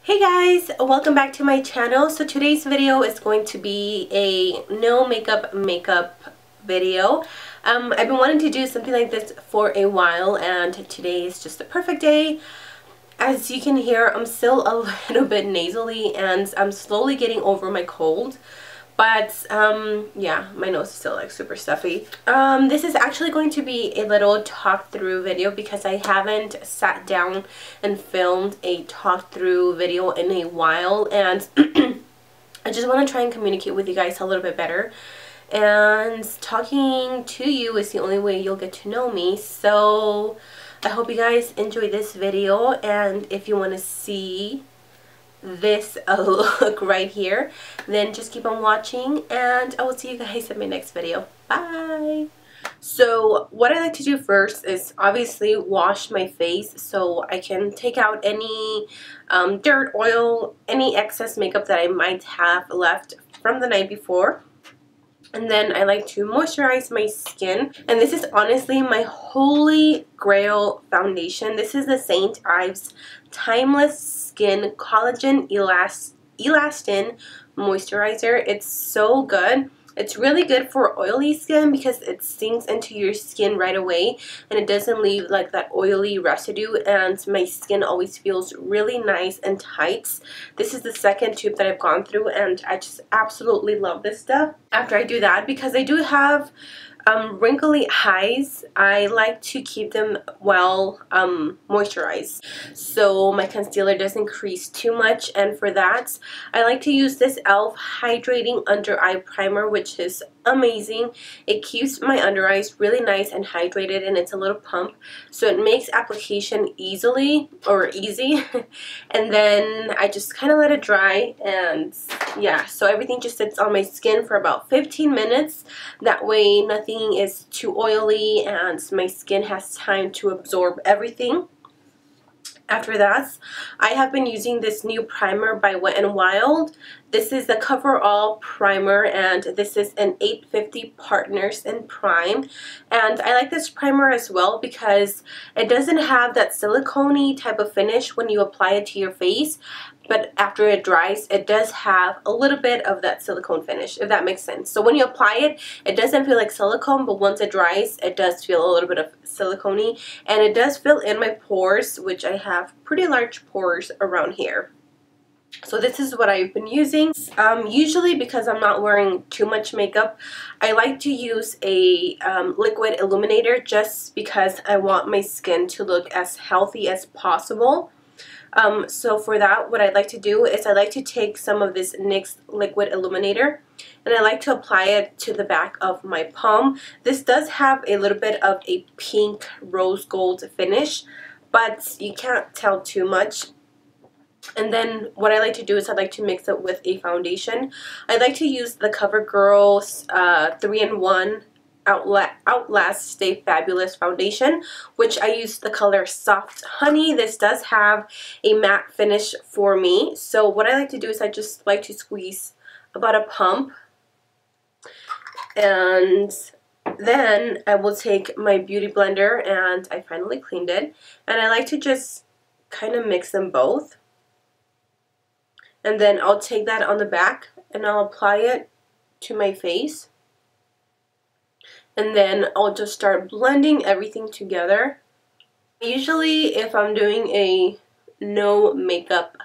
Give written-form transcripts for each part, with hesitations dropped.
Hey guys, welcome back to my channel. So today's video is going to be a no makeup video. I've been wanting to do something like this for a while, and today is just the perfect day. As you can hear, I'm still a little bit nasally and I'm slowly getting over my cold. But yeah, my nose is still like super stuffy. This is actually going to be a little talk through video because I haven't sat down and filmed a talk through video in a while, and I just want to try and communicate with you guys a little bit better. And talking to you is the only way you'll get to know me. So I hope you guys enjoy this video, and if you want to see this look right here, then just keep on watching, and I will see you guys in my next video. Bye! So what I like to do first is obviously wash my face so I can take out any dirt, oil, any excess makeup that I might have left from the night before. And then I like to moisturize my skin. And this is honestly my holy grail foundation. This is the St. Ives Timeless Skin Collagen Elastin Moisturizer. It's so good. It's really good for oily skin because it sinks into your skin right away and it doesn't leave like that oily residue, and my skin always feels really nice and tight. This is the second tube that I've gone through, and I just absolutely love this stuff. After I do that, because I do have wrinkly eyes, I like to keep them well moisturized so my concealer doesn't crease too much, and for that I like to use this e.l.f. Hydrating Under Eye Primer, which is amazing. It keeps my under eyes really nice and hydrated, and it's a little pump, so it makes application easy. And then I just kind of let it dry, and yeah, so everything just sits on my skin for about 15 minutes. That way nothing is too oily and my skin has time to absorb everything. After that, I have been using this new primer by Wet n Wild. This is the Cover All primer, and this is an 850 Partners in Prime. And I like this primer as well because it doesn't have that silicone-y type of finish when you apply it to your face, but after it dries, it does have a little bit of that silicone finish, if that makes sense. So when you apply it, it doesn't feel like silicone, but once it dries, it does feel a little bit of silicone-y, and it does fill in my pores, which I have pretty large pores around here. So this is what I've been using. Usually, because I'm not wearing too much makeup, I like to use a liquid illuminator just because I want my skin to look as healthy as possible. So for that, what I like to do is I like to take some of this NYX Liquid Illuminator and I like to apply it to the back of my palm. This does have a little bit of a pink rose gold finish, but you can't tell too much. And then what I like to do is I like to mix it with a foundation. I like to use the Covergirl's 3-in-1 Outlast Stay Fabulous foundation, which I use the color Soft Honey. This does have a matte finish for me. So what I like to do is I just like to squeeze about a pump, and then I will take my beauty blender, and I finally cleaned it, and I like to just kind of mix them both. And then I'll take that on the back and I'll apply it to my face. And then I'll just start blending everything together. Usually if I'm doing a no makeup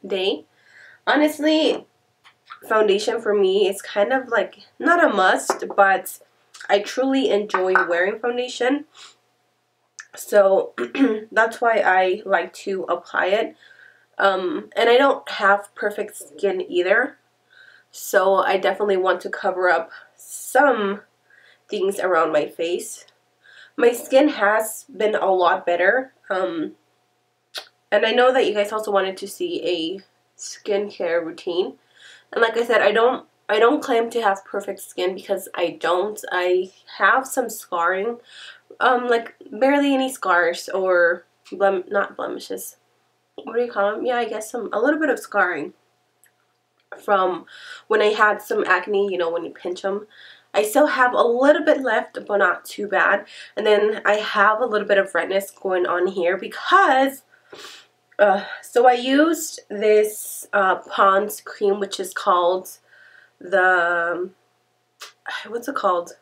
day, honestly, foundation for me is kind of like not a must, but I truly enjoy wearing foundation. So that's why I like to apply it. And I don't have perfect skin either, so I definitely want to cover up some things around my face. My skin has been a lot better, and I know that you guys also wanted to see a skincare routine, and like I said, I don't claim to have perfect skin because I don't. I have some scarring, like barely any scars, or not blemishes. What do you call them? Yeah, I guess a little bit of scarring from when I had some acne, you know, when you pinch them. I still have a little bit left, but not too bad. And then I have a little bit of redness going on here because So I used this Pond's cream, which is called the, what's it called?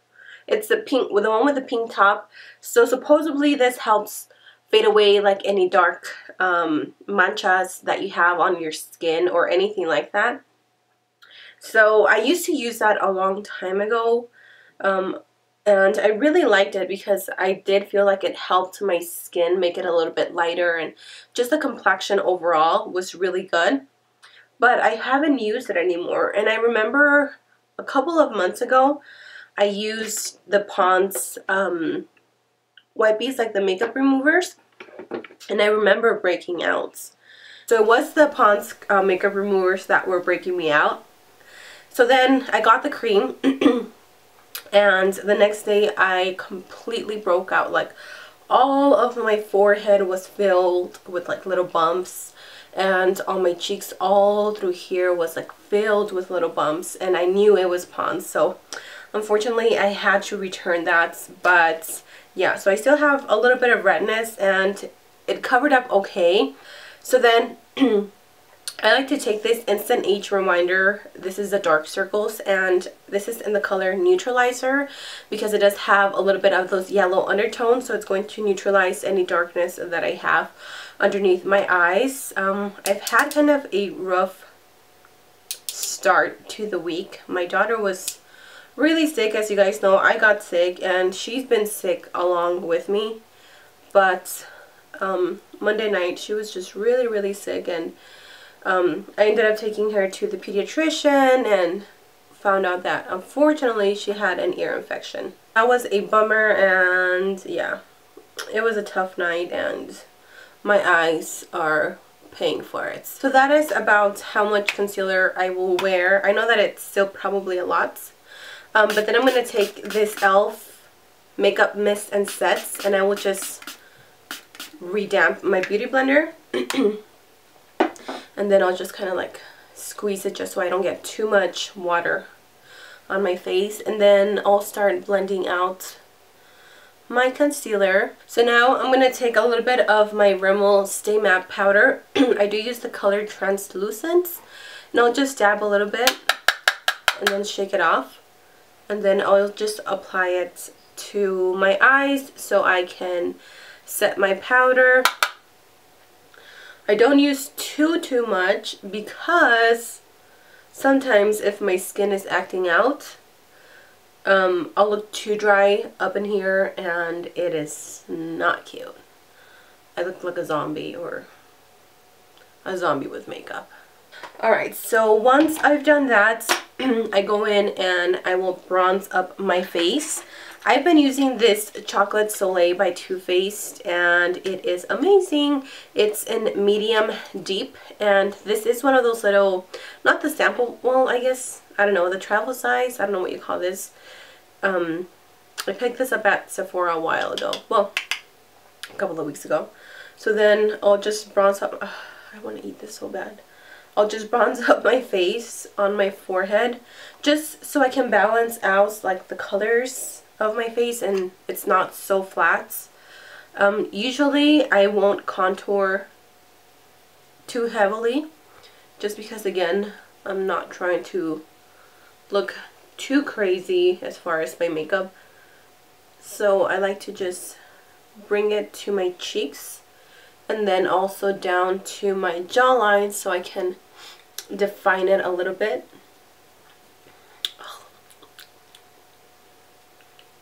It's the pink, the one with the pink top. So supposedly this helps fade away like any dark manchas that you have on your skin or anything like that. So I used to use that a long time ago, and I really liked it because I did feel like it helped my skin make it a little bit lighter, and just the complexion overall was really good. But I haven't used it anymore, and I remember a couple of months ago I used the Pond's wipes, like the makeup removers, and I remember breaking out. So it was the Pond's makeup removers that were breaking me out. So then I got the cream and the next day I completely broke out. Like all of my forehead was filled with like little bumps, and on my cheeks all through here was like filled with little bumps, and I knew it was Pond's. So unfortunately I had to return that, but yeah, so I still have a little bit of redness and it covered up okay. So then I like to take this Instant Age Reminder. This is the dark circles, and this is in the color Neutralizer because it does have a little bit of those yellow undertones, so it's going to neutralize any darkness that I have underneath my eyes. I've had kind of a rough start to the week. My daughter was really sick, as you guys know. I got sick and she's been sick along with me, but Monday night she was just really sick, and I ended up taking her to the pediatrician and found out that unfortunately she had an ear infection. That was a bummer, and yeah, it was a tough night and my eyes are paying for it. So that is about how much concealer I will wear. I know that it's still probably a lot, but then I'm going to take this e.l.f. makeup mist and sets, and I will just redamp my beauty blender. And then I'll just kind of like squeeze it just so I don't get too much water on my face. And then I'll start blending out my concealer. So now I'm going to take a little bit of my Rimmel Stay Matte Powder. I do use the color Translucent. And I'll just dab a little bit and then shake it off. And then I'll just apply it to my eyes so I can set my powder. I don't use too much because sometimes if my skin is acting out, I'll look too dry up in here and it is not cute. I look like a zombie, or a zombie with makeup. Alright, so once I've done that, I go in and I will bronze up my face. I've been using this Chocolate Solei by Too Faced, and it is amazing. It's in medium deep, and this is one of those little, not the sample, well, I guess, I don't know, the travel size, I don't know what you call this. I picked this up at Sephora a while ago, well, a couple of weeks ago. So then I'll just bronze up, I want to eat this so bad. I'll just bronze up my face on my forehead just so I can balance out like the colors of my face and it's not so flat. Usually I won't contour too heavily just because, again, I'm not trying to look too crazy as far as my makeup. So I like to just bring it to my cheeks and then also down to my jawline so I can define it a little bit.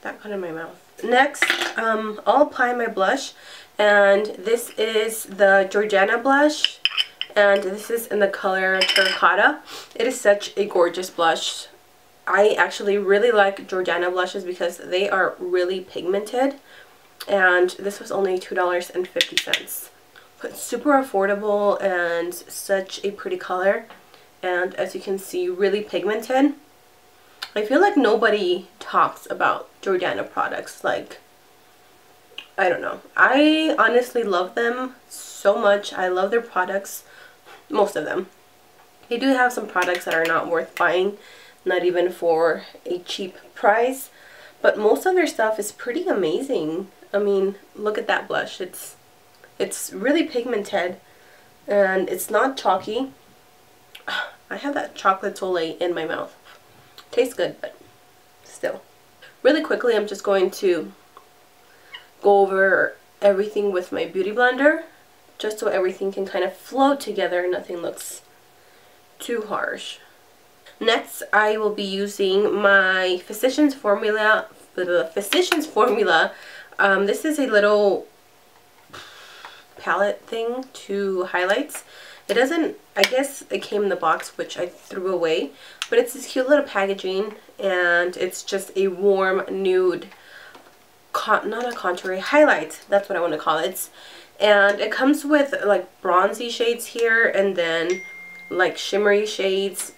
That got in my mouth. Next, I'll apply my blush, and this is the Jordana blush, and this is in the color Terracota. It is such a gorgeous blush. I actually really like Jordana blushes because they are really pigmented, and this was only $2.50. But super affordable and such a pretty color, and as you can see, really pigmented. I feel like nobody talks about Jordana products. Like, I don't know. I honestly love them so much. I love their products, most of them. They do have some products that are not worth buying, not even for a cheap price, but most of their stuff is pretty amazing. I mean, look at that blush. It's really pigmented. and it's not chalky. I have that chocolate Solei in my mouth. Tastes good, but still. Really quickly, I'm just going to go over everything with my beauty blender, just so everything can kind of flow together and nothing looks too harsh. Next, I will be using my Physicians Formula. This is a little palette thing to highlights. It doesn't, I guess it came in the box, which I threw away, but it's this cute little packaging, and it's just a warm nude, not a contour, a highlight, that's what I want to call it. And it comes with like bronzy shades here, and then like shimmery shades,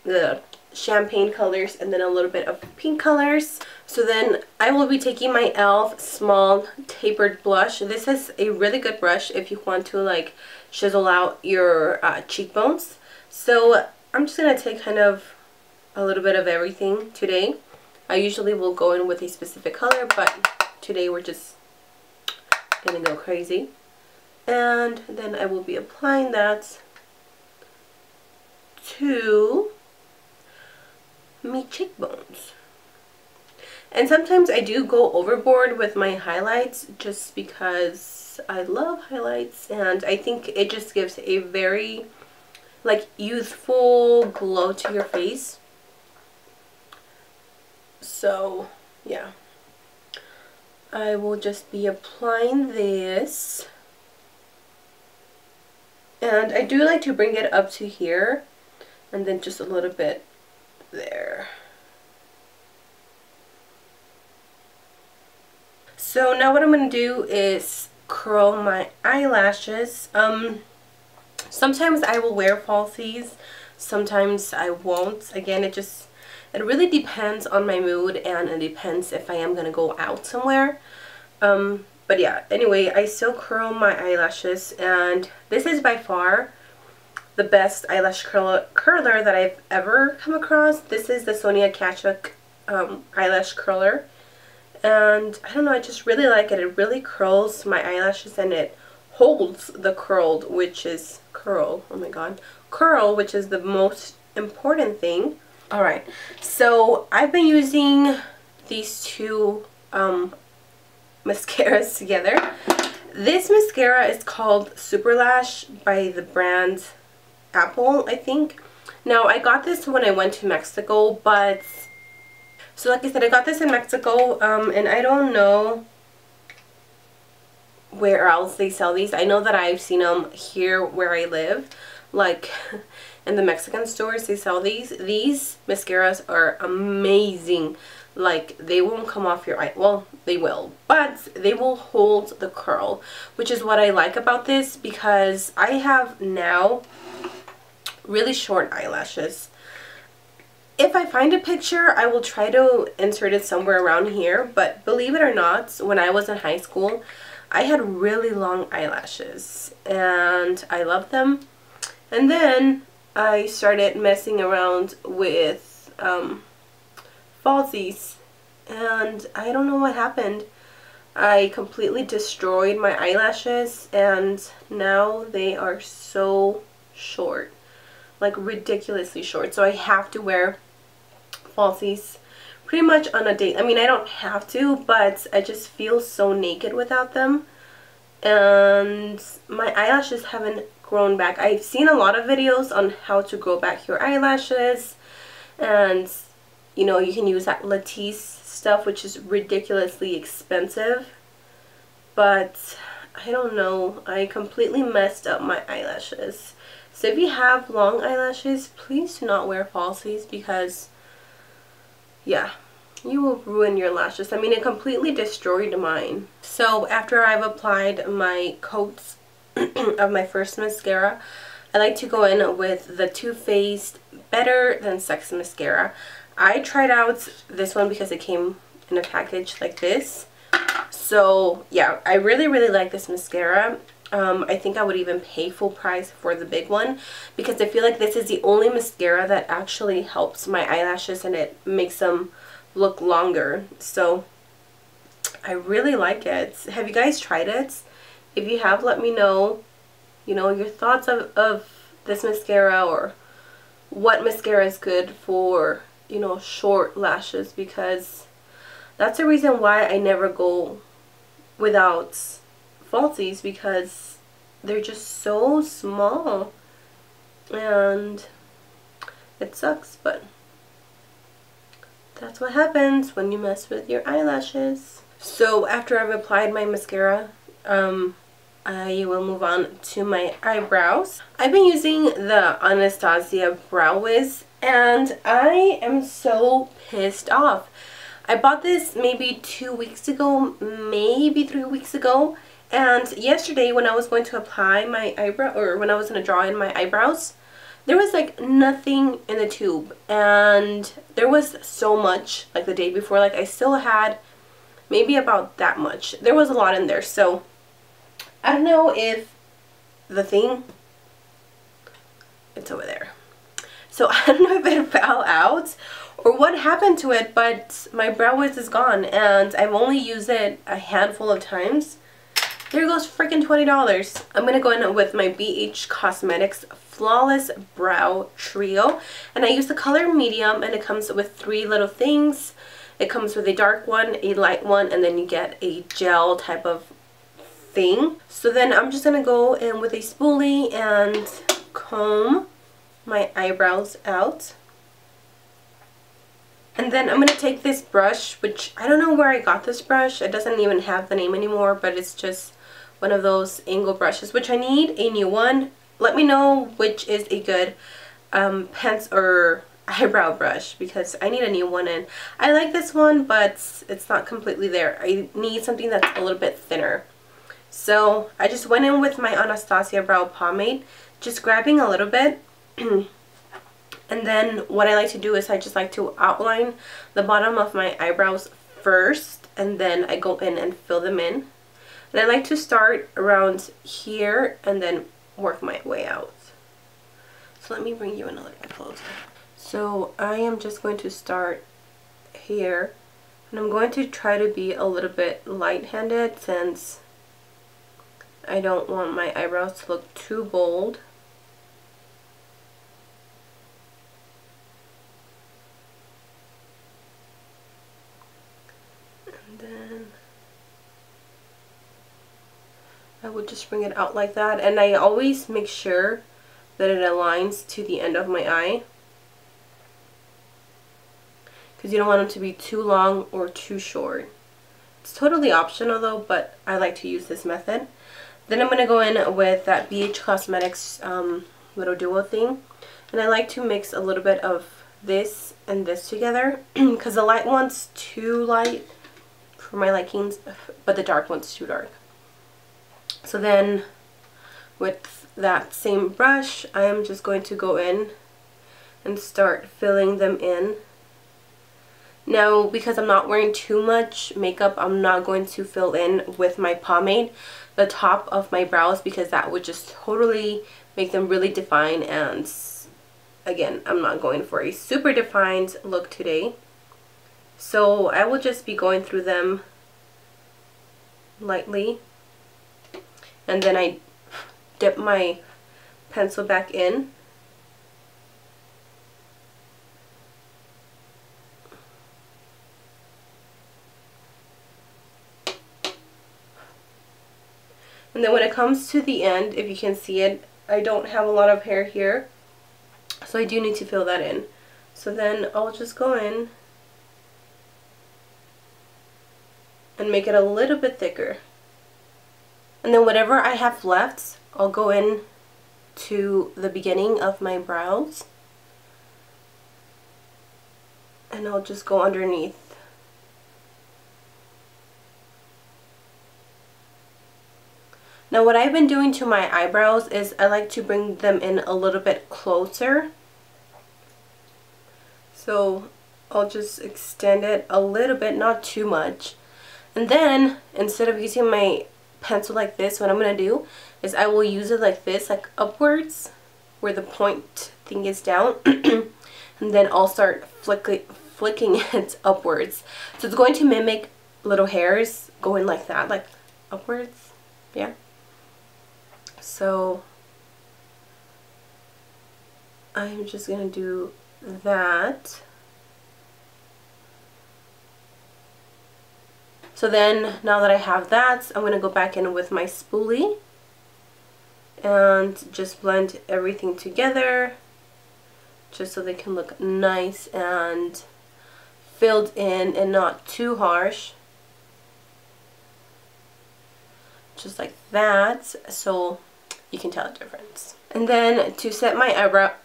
the champagne colors, and then a little bit of pink colors. So then I will be taking my e.l.f. small tapered blush. This is a really good brush if you want to like chisel out your cheekbones. So I'm just going to take kind of a little bit of everything today. I usually will go in with a specific color, but today we're just going to go crazy. And then I will be applying that to my cheekbones. And sometimes I do go overboard with my highlights just because I love highlights, and I think it just gives a very like youthful glow to your face. So yeah, I will just be applying this, and I do like to bring it up to here and then just a little bit there. So now what I'm going to do is curl my eyelashes. Sometimes I will wear falsies, sometimes I won't. Again, it really depends on my mood, and it depends if I am going to go out somewhere. But yeah, anyway, I still curl my eyelashes, and this is by far the best eyelash curler that I've ever come across. This is the Sonia Kachuk eyelash curler. And I don't know, I just really like it. It really curls my eyelashes, and it holds the curl, which is which is the most important thing. Alright, so I've been using these two mascaras together. This mascara is called Super Lash by the brand Apple, I think. Now, I got this when I went to Mexico, but so like I said, I got this in Mexico, and I don't know where else they sell these. I know that I've seen them here where I live, like in the Mexican stores they sell these. These mascaras are amazing. Like, they won't come off your eye. Well, they will, but they will hold the curl, which is what I like about this, because I have now really short eyelashes. If I find a picture, I will try to insert it somewhere around here, but believe it or not, when I was in high school, I had really long eyelashes, and I loved them. And then I started messing around with falsies, and I don't know what happened. I completely destroyed my eyelashes, and now they are so short, like ridiculously short. So I have to wear falsies pretty much on a date. I mean, I don't have to, but I just feel so naked without them, and my eyelashes haven't grown back. I've seen a lot of videos on how to grow back your eyelashes, and you know, you can use that Latisse stuff, which is ridiculously expensive, but I don't know, I completely messed up my eyelashes. So if you have long eyelashes, please do not wear falsies, because yeah, you will ruin your lashes. I mean, it completely destroyed mine. So after I've applied my coats of my first mascara, I like to go in with the Too Faced Better Than Sex mascara. I tried out this one because it came in a package like this. So yeah, I really like this mascara. I think I would even pay full price for the big one, because I feel like this is the only mascara that actually helps my eyelashes, and it makes them look longer. So I really like it. Have you guys tried it? If you have, let me know you know, your thoughts of this mascara, or what mascara is good for, you know, short lashes, because that's the reason why I never go without falsies, because they're just so small and it sucks, but that's what happens when you mess with your eyelashes. So after I've applied my mascara, I will move on to my eyebrows. I've been using the Anastasia Brow Wiz, and I am so pissed off. I bought this maybe 2 weeks ago, maybe 3 weeks ago, and yesterday when I was going to apply my eyebrow, or when I was going to draw in my eyebrows, there was like nothing in the tube, and there was so much like the day before. Like I still had maybe about that much. There was a lot in there, so I don't know if the thing, it's over there. So I don't know if it fell out or what happened to it, but my Brow Wiz is gone, and I've only used it a handful of times. There goes freaking $20. I'm going to go in with my BH Cosmetics Flawless Brow Trio, and I use the color medium, and it comes with 3 little things. It comes with a dark one, a light one, and then you get a gel type of thing. So then I'm just going to go in with a spoolie and comb my eyebrows out. And then I'm going to take this brush, which I don't know where I got this brush. It doesn't even have the name anymore, but it's just one of those angle brushes, which I need a new one. Let me know which is a good pencil or eyebrow brush, because I need a new one, and I like this one, but it's not completely there. I need something that's a little bit thinner. So I just went in with my Anastasia Brow Pomade, just grabbing a little bit. And then what I like to do is I just like to outline the bottom of my eyebrows first, and then I go in and fill them in. And I like to start around here and then work my way out. So let me bring you in a little bit closer. So I am just going to start here, and I'm going to try to be a little bit light-handed since I don't want my eyebrows to look too bold. And then I would just bring it out like that, and I always make sure that it aligns to the end of my eye, because you don't want them to be too long or too short. It's totally optional though, but I like to use this method. Then I'm going to go in with that BH Cosmetics little duo thing, and I like to mix a little bit of this and this together because the light one's too light for my likings, but the dark one's too dark. So then with that same brush, I am just going to go in and start filling them in. Now, because I'm not wearing too much makeup, I'm not going to fill in with my pomade the top of my brows, because that would just totally make them really defined, and again, I'm not going for a super defined look today. So I will just be going through them lightly, and then I dip my pencil back in. And then when it comes to the end, if you can see it, I don't have a lot of hair here, so I do need to fill that in. So then I'll just go in and make it a little bit thicker. And then whatever I have left, I'll go in to the beginning of my brows, and I'll just go underneath. Now what I've been doing to my eyebrows is I like to bring them in a little bit closer. So I'll just extend it a little bit, not too much. And then instead of using my pencil like this, what I'm going to do is I will use it like this, like upwards, where the point thing is down. And then I'll start flicking it upwards. So it's going to mimic little hairs going like that, like upwards. Yeah. So I'm just gonna do that. So then, now that I have that, I'm gonna go back in with my spoolie and just blend everything together, just so they can look nice and filled in and not too harsh. Just like that, so you can tell the difference. And then to set my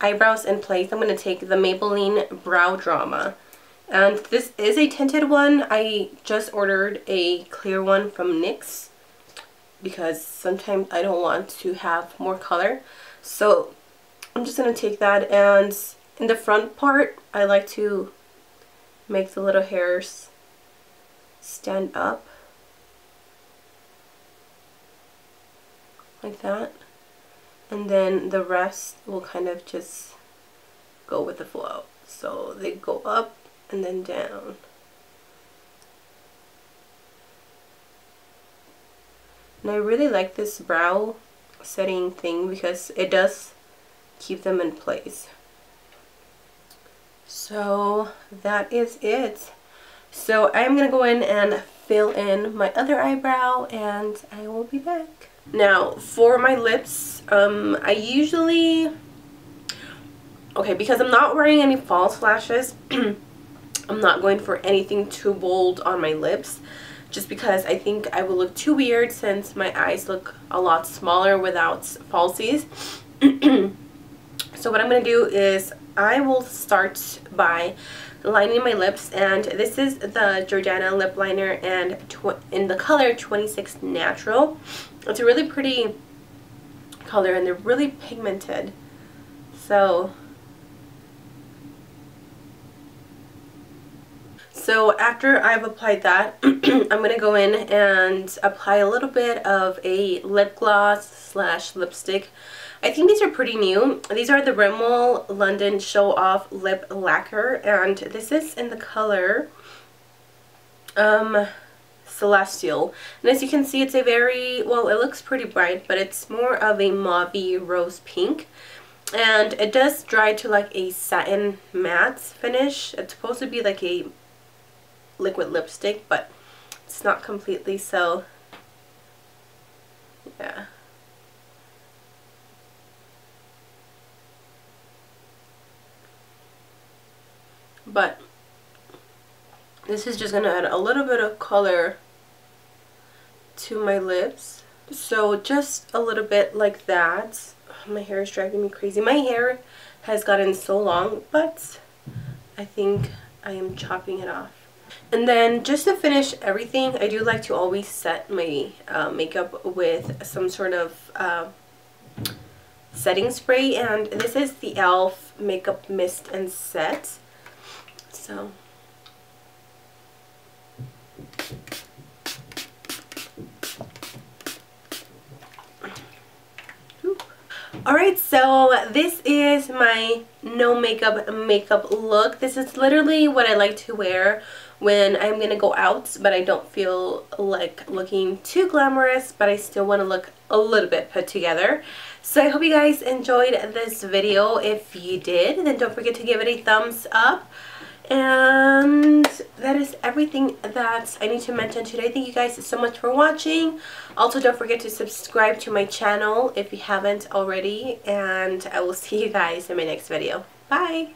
eyebrows in place, I'm going to take the Maybelline Brow Drama. And this is a tinted one. I just ordered a clear one from NYX because sometimes I don't want to have more color. So I'm just going to take that, and in the front part, I like to make the little hairs stand up like that, and then the rest will kind of just go with the flow. So they go up and then down. And I really like this brow setting thing because it does keep them in place. So that is it. So I'm gonna go in and fill in my other eyebrow, and I will be back. Now for my lips, I usually, because I'm not wearing any false lashes, I'm not going for anything too bold on my lips, just because I think I will look too weird since my eyes look a lot smaller without falsies. So what I'm going to do is I will start by lining my lips, and this is the Jordana lip liner, and in the color 26 Natural. It's a really pretty color and they're really pigmented. So after I've applied that, I'm going to go in and apply a little bit of a lip gloss slash lipstick. I think these are pretty new. These are the Rimmel London Show Off Lip Lacquer, and this is in the color Celestial. And as you can see, it's a very, well, it looks pretty bright, but it's more of a mauvey rose pink. And it does dry to like a satin matte finish. It's supposed to be like a liquid lipstick, but it's not completely, so yeah. But this is just going to add a little bit of color to my lips. So just a little bit like that. Oh, my hair is driving me crazy. My hair has gotten so long, but I think I am chopping it off. And then just to finish everything, I do like to always set my makeup with some sort of setting spray. And this is the e.l.f. Makeup Mist and Set. So alright, so this is my no makeup look. This is literally what I like to wear when I'm gonna go out, but I don't feel like looking too glamorous, but I still want to look a little bit put together. So I hope you guys enjoyed this video. If you did, then don't forget to give it a thumbs up. And that is everything that I need to mention today. Thank you guys so much for watching. Also, don't forget to subscribe to my channel if you haven't already. And I will see you guys in my next video. Bye!